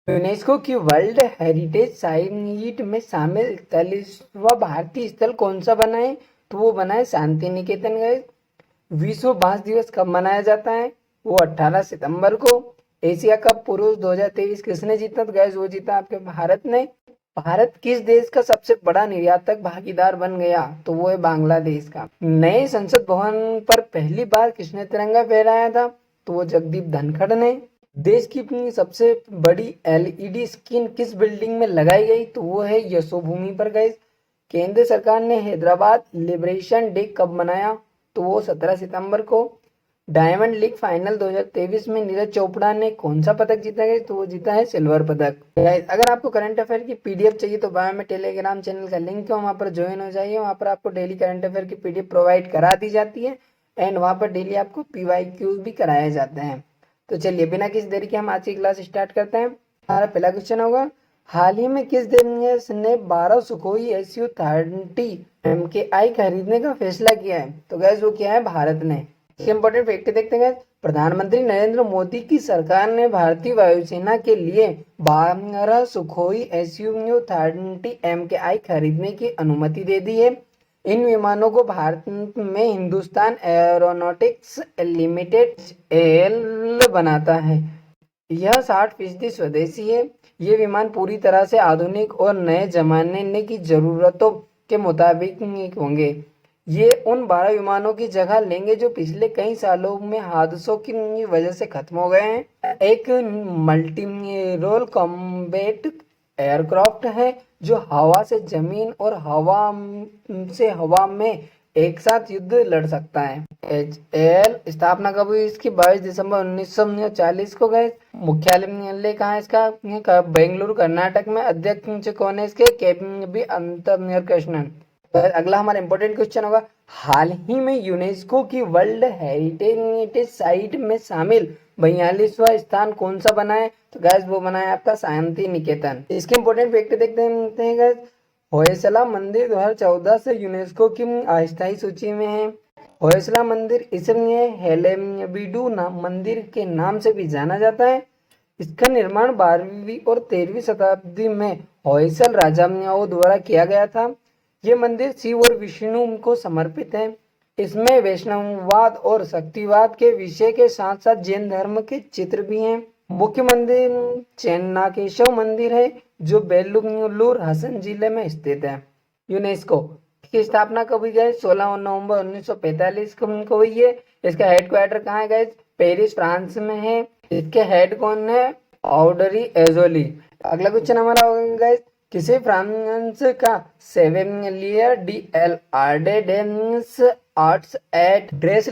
UNESCO की world heritage site में शामिल 41वां भारतीय स्थल कौन सा बना है? तो वो बना है शांति निकेतन। गए विश्व बांस दिवस कब मनाया जाता है? वो 18 सितंबर को। एशिया कप पुरुष 2023 किसने जीता? तो गैस वो जीता आपके भारत ने। भारत किस देश का सबसे बड़ा निर्यातक भागीदार बन गया? तो वो है बांग्लादेश का। नए संसद भवन पर पहली बार किसने तिरंगा फहराया था? तो वो जगदीप धनखड़ ने। देश की अपनी सबसे बड़ी एलईडी स्क्रीन किस बिल्डिंग में लगाई गई? तो वो है यशोभूमि पर। गई केंद्र सरकार ने हैदराबाद लिबरेशन डे कब मनाया? तो वो 17 सितंबर को। डायमंड लीग फाइनल 2023 में नीरज चोपड़ा ने कौन सा पदक जीता है? तो वो जीता है सिल्वर पदक। अगर आपको करंट अफेयर की पीडीएफ चाहिए तो बायो में टेलीग्राम चैनल का लिंक है, वहाँ पर ज्वाइन हो जाइए। वहाँ पर आपको डेली करंट अफेयर की पीडीएफ प्रोवाइड करा दी जाती है एंड वहाँ पर डेली आपको पीवाईक्यूज भी कराए जाते हैं। तो चलिए बिना किसी देरी के हम आज की क्लास स्टार्ट करते हैं। हमारा पहला क्वेश्चन होगा, हाल ही में किस देश ने 12 सुखोई SU-30 MKI खरीदने का फैसला किया है? तो गैस वो क्या है? भारत ने। इंपॉर्टेंट फैक्ट देखते हैं। प्रधानमंत्री नरेंद्र मोदी की सरकार ने भारतीय वायुसेना के लिए 12 सुखोई SU-30 MKI खरीदने की अनुमति दे दी है। इन विमानों को भारत में हिंदुस्तान एरोनॉटिक्स लिमिटेड एल बनाता है। यह 60% स्वदेशी है। ये विमान पूरी तरह से आधुनिक और नए जमाने की जरूरतों के मुताबिक होंगे। ये उन 12 विमानों की जगह लेंगे जो पिछले कई सालों में हादसों की वजह से खत्म हो गए हैं। एक मल्टी रोल कॉम्बैट एयरक्राफ्ट है जो हवा से जमीन और हवा से हवा में एक साथ युद्ध लड़ सकता है। HAL स्थापना कब हुई इसकी? 22 दिसंबर 1940 को। गए मुख्यालय कहाँ है इसका? बेंगलुरु कर्नाटक में। अध्यक्ष कौन है इसके? KV अंतरकृष्णन। अगला हमारा इंपॉर्टेंट क्वेश्चन होगा, हाल ही में यूनेस्को की वर्ल्ड हेरिटेज साइट में शामिल 42वां स्थान कौन सा बना है? तो गैस वो बना है आपका शांति निकेतन। इसके इंपॉर्टेंट फैक्ट देखते हैं गैस। होयसला मंदिर 2014 से यूनेस्को की अस्थायी सूची में है। होयसला मंदिर इसलिए हेलेबिडू मंदिर के नाम से भी जाना जाता है। इसका निर्माण 12वीं और 13वीं शताब्दी में होयसल राजाओं द्वारा किया गया था। ये मंदिर शिव और विष्णु को समर्पित है। इसमें वैष्णववाद और शक्तिवाद के विषय के साथ साथ जैन धर्म के चित्र भी हैं। मुख्य मंदिर चेन्नाकेशव मंदिर है जो बेलूर हसन जिले में स्थित है। यूनेस्को की स्थापना कब हुई? गई 16 नवंबर 1945 को हुई है। इसका हेडक्वार्टर कहाँ है? गए पेरिस फ्रांस में है। इसके हेड कौन है? ऑड्री एजोली। अगला क्वेश्चन हमारा होगा गाइस, किसे फ्रांस का सेवेलियर डी आर्ट्स एट ड्रेस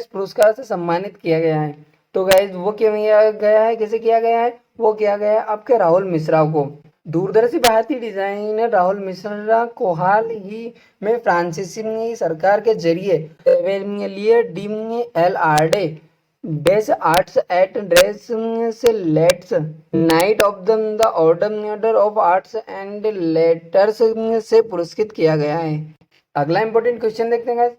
पुरस्कार से सम्मानित किया गया है? तो गाइस वो किया गया है? किसे किया गया है? वो किया गया है आपके राहुल मिश्रा को। दूरदर्शी भारतीय डिजाइनर राहुल मिश्रा को हाल ही में फ्रांसीसी सरकार के जरिए सेवेलियर डी बेस आर्ट्स एट ड्रेस से लेट्स Knight of the Order of Arts and Letters से पुरस्कृत किया गया है। अगला इंपॉर्टेंट क्वेश्चन देखते हैं।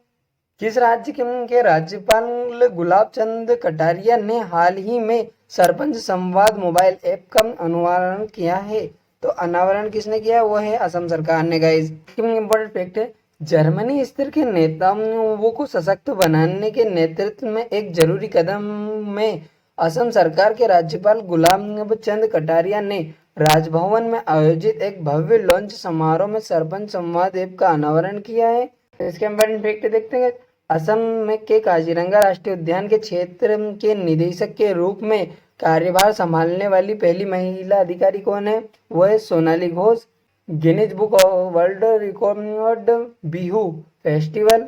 किस राज्य के राज्यपाल गुलाब चंद कटारिया ने हाल ही में सरपंच संवाद मोबाइल ऐप का अनावरण किया है? तो अनावरण किसने किया? वो है असम सरकार ने। गाइस इंपॉर्टेंट फैक्ट है, जर्मनी स्तर के नेताओं को सशक्त बनाने के नेतृत्व में एक जरूरी कदम में असम सरकार के राज्यपाल गुलाब चंद कटारिया ने राजभवन में आयोजित एक भव्य लॉन्च समारोह में सरपंच संवाद ऐप का अनावरण किया है। इसके इंपॉर्टेंट फैक्ट देखते हैं। असम में के काजीरंगा राष्ट्रीय उद्यान के क्षेत्र के निदेशक के रूप में कार्यभार संभालने वाली पहली महिला अधिकारी कौन है? वो है Sonali Ghosh. Guinness book of world record Bihu festival.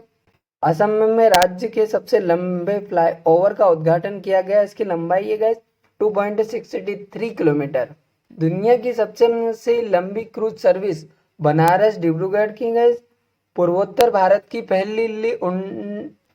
Assam में राज्य के सबसे लंबे फ्लाईओवर का उद्घाटन किया गया। इसकी लंबाई है 2.63 किलोमीटर। दुनिया की सबसे लंबी क्रूज सर्विस बनारस डिब्रूगढ़ की गई। पूर्वोत्तर भारत की पहली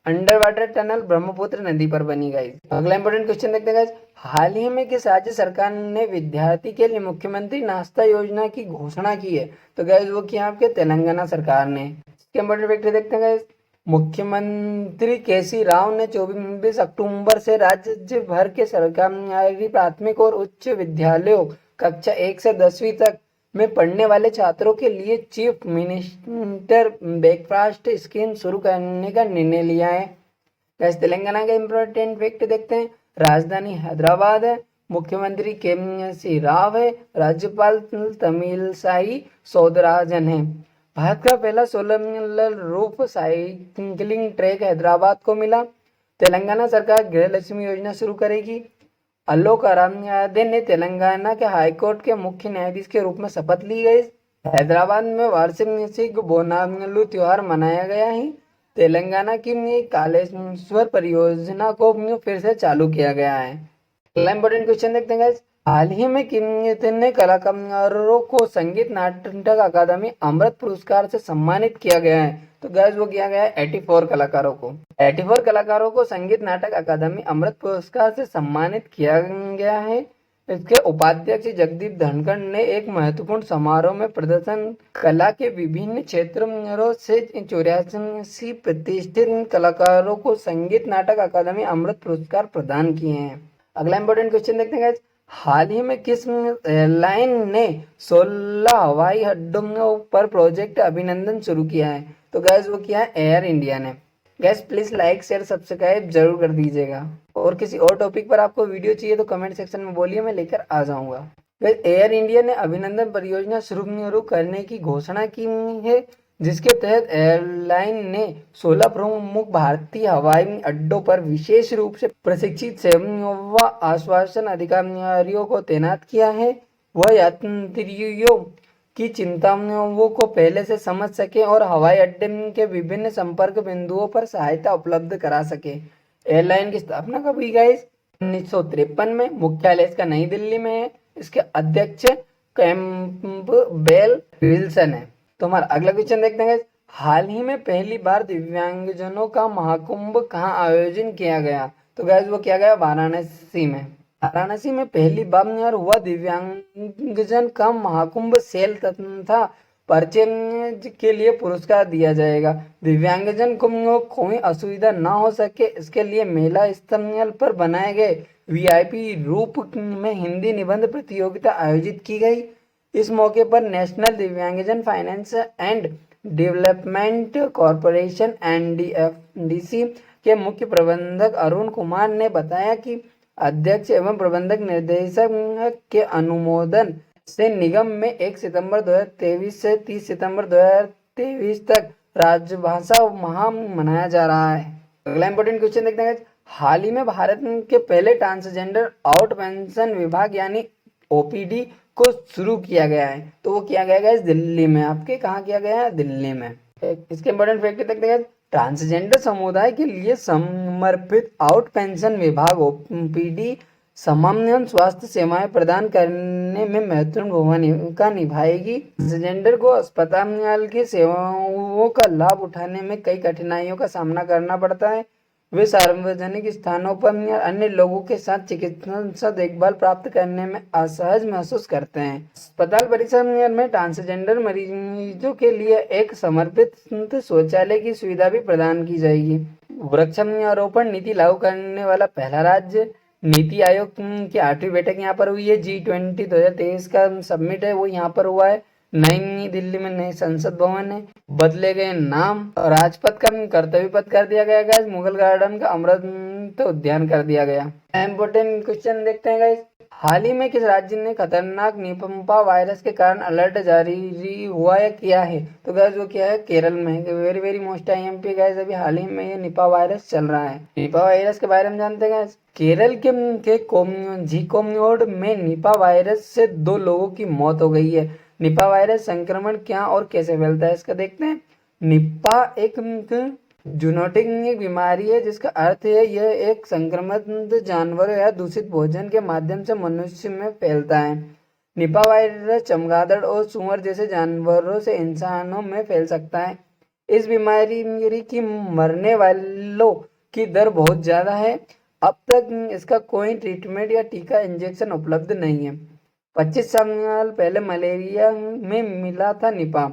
अंडर वाटर टनल ब्रह्मपुत्र नदी पर बनी गई। अगला इंपॉर्टेंट क्वेश्चन देखते हैं। हाल ही में किस राज्य सरकार ने विद्यार्थी के लिए मुख्यमंत्री नाश्ता योजना की घोषणा की है? तो गैस वो किया आपके तेलंगाना सरकार ने। इसके इंपॉर्टेंट फैक्ट देखते हैं। मुख्यमंत्री केसी राव ने 24 अक्टूबर से राज्य भर के सरकारी प्राथमिक और उच्च विद्यालयों कक्षा 1 से 10वीं तक में पढ़ने वाले छात्रों के लिए चीफ मिनिस्टर ब्रेकफास्ट स्कीम शुरू करने का निर्णय लिया है। वैसे तेलंगाना का इम्पोर्टेंट फैक्ट देखते हैं। राजधानी हैदराबाद है, मुख्यमंत्री केसी राव है, राज्यपाल तमिलसाई सौंदरराजन है। भारत का पहला solar roof cycling track Hyderabad को मिला। तेलंगाना सरकार गृहलक्ष्मी योजना शुरू करेगी। आलोक अराध्य ने तेलंगाना के हाईकोर्ट के मुख्य न्यायाधीश के रूप में शपथ ली गई। हैदराबाद में वार्षिक बोनालू त्योहार मनाया गया है। तेलंगाना की कालेश्वर परियोजना को फिर से चालू किया गया है। अगला इंपॉर्टेंट क्वेश्चन देखते हैं। हाल ही में कितने कलाकारों को संगीत नाटक अकादमी अमृत पुरस्कार से सम्मानित किया गया है? तो गैस वो किया गया है 84 कलाकारों को। 84 कलाकारों को संगीत नाटक अकादमी अमृत पुरस्कार से सम्मानित किया गया है। इसके उपाध्यक्ष जगदीप धनखड़ ने एक महत्वपूर्ण समारोह में प्रदर्शन कला के विभिन्न क्षेत्रों से 84 प्रतिष्ठित कलाकारों को संगीत नाटक अकादमी अमृत पुरस्कार प्रदान किए हैं। अगला इंपॉर्टेंट क्वेश्चन देखते हैं। हाल ही में किस एयरलाइन ने 16 हवाई अड्डों पर प्रोजेक्ट अभिनंदन शुरू किया है? तो गैस वो किया है एयर इंडिया ने। Gas please like share subscribe जरूर कर दीजिएगा। और किसी और टॉपिक पर आपको वीडियो चाहिए तो कमेंट सेक्शन में बोलिए, मैं लेकर आ जाऊंगा। एयर इंडिया ने अभिनंदन परियोजना शुरू करने की घोषणा की है, जिसके तहत एयरलाइन ने 16 प्रमुख भारतीय हवाई अड्डों पर विशेष रूप से प्रशिक्षित सेवा आश्वासन अधिकारियों को तैनात किया है। वह यात्रियों की चिंताओं को पहले से समझ सके और हवाई अड्डे के विभिन्न संपर्क बिंदुओं पर सहायता उपलब्ध करा सके। एयरलाइन की स्थापना कब हुई गाइस? 1953 में। मुख्यालय इसका नई दिल्ली में है। इसके अध्यक्ष कैंपबेल विल्सन है। तो हमारा अगला क्वेश्चन देखते हैं। हाल ही में पहली बार दिव्यांगजनों का महाकुंभ कहाँ आयोजन किया गया? तो गैस वो किया गया वाराणसी में। वाराणसी में पहली बार हुआ दिव्यांगजन का महाकुंभ सेल तथा परचेज के लिए पुरस्कार दिया जाएगा। दिव्यांगजन को कोई असुविधा न हो सके, इसके लिए मेला स्थल पर बनाए गए वीआईपी रूप में हिंदी निबंध प्रतियोगिता आयोजित की गई। इस मौके पर नेशनल दिव्यांगजन फाइनेंस एंड डेवलपमेंट कॉरपोरेशन एनडीएफडीसी के मुख्य प्रबंधक अरुण कुमार ने बताया कि अध्यक्ष एवं प्रबंधक निर्देशक के अनुमोदन से निगम में 1 सितंबर 2023 से 30 सितंबर 2023 तक राजभाषा माह मनाया जा रहा है। अगला इंपॉर्टेंट क्वेश्चन देखते हैं। हाल ही में भारत के पहले ट्रांसजेंडर आउट पेंशन विभाग यानी ओपीडी को शुरू किया गया है। तो वो किया गया है दिल्ली में। आपके कहाँ किया गया है? दिल्ली में। इसके इंपॉर्टेंट फैक्ट देखते हैं। ट्रांसजेंडर समुदाय के लिए समर्पित आउट पेंशन विभाग ओपीडी सामान्य स्वास्थ्य सेवाएं प्रदान करने में महत्वपूर्ण भूमिका निभाएगी। ट्रांसजेंडर को अस्पताल की सेवाओं का लाभ उठाने में कई कठिनाइयों का सामना करना पड़ता है। वे सार्वजनिक स्थानों पर अन्य लोगों के साथ चिकित्सा देखभाल प्राप्त करने में असहज महसूस करते हैं। अस्पताल परिसर में ट्रांसजेंडर मरीजों के लिए एक समर्पित शौचालय की सुविधा भी प्रदान की जाएगी। वृक्षारोपण नीति लागू करने वाला पहला राज्य। नीति आयोग की 8वीं बैठक यहाँ पर हुई है। G20 2023 का समिट है वो यहाँ पर हुआ है। नई दिल्ली में नए संसद भवन है। बदले गए नाम। राजपथ का कर्तव्य पथ कर दिया गया गाइस। मुगल गार्डन का अमृत उद्यान कर दिया गया। इंपोर्टेंट क्वेश्चन देखते हैं गाइस। हाल ही में किस राज्य ने खतरनाक निपा वायरस के कारण अलर्ट जारी हुआ है किया है? तो गाइस वो क्या है? केरल में। Very very most IMP guys. अभी हाल ही में ये निपा वायरस चल रहा है। निपा वायरस के बारे में जानते हैं गाइस। केरल के झिकोमोड में निपा वायरस से 2 लोगों की मौत हो गई है। निपा वायरस संक्रमण क्या और कैसे फैलता है इसका देखते हैं। निपा एक जूनोटिक बीमारी है, जिसका अर्थ है यह एक संक्रमित जानवरों या दूषित भोजन के माध्यम से मनुष्य में फैलता है। निपा वायरस चमगादड़ और सूअर जैसे जानवरों से इंसानों में फैल सकता है। इस बीमारी की मरने वालों की दर बहुत ज्यादा है। अब तक इसका कोई ट्रीटमेंट या टीका इंजेक्शन उपलब्ध नहीं है। 25 साल पहले मलेरिया में मिला था निपा।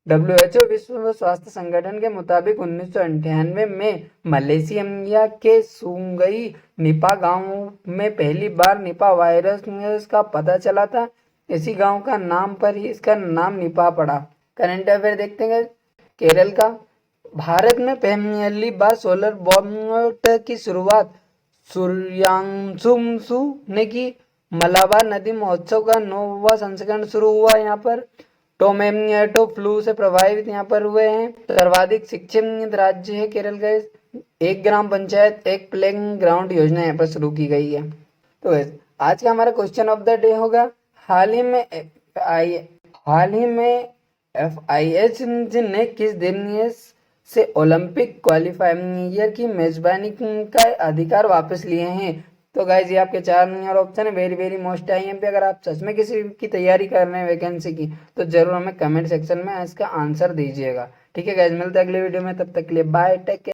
WHO विश्व स्वास्थ्य संगठन के मुताबिक 1998 में मलेशिया के सुंगई निपा गांव में पहली बार निपा वायरस का पता चला था। इसी गांव का नाम पर ही इसका नाम निपा पड़ा। करंट अफेयर देखते हैं। केरल का, भारत में पहली बार सोलर बोट की शुरुआत सूर्यांशुमसु ने की। मलाबार नदी महोत्सव का 9वां संस्करण शुरू हुआ यहाँ पर। टोमेटो फ्लू से प्रभावित यहाँ पर हुए हैं। सर्वाधिक शिक्षित राज्य है केरल का। एक ग्राम पंचायत एक प्लेइंग ग्राउंड योजना यहाँ पर शुरू की गई है। तो आज का हमारा क्वेश्चन ऑफ द डे होगा, हाल ही में FIH ने किस दिन से ओलंपिक क्वालिफायर की मेजबानी का अधिकार वापस लिए हैं। तो गाइज ये आपके 4 ऑप्शन है। Very very most IMP। अगर आप सच में किसी की तैयारी कर रहे हैं वैकेंसी की, तो जरूर हमें कमेंट सेक्शन में इसका आंसर दीजिएगा। ठीक है गाइज, मिलते हैं अगले वीडियो में, तब तक के लिए बाय, टेक केयर।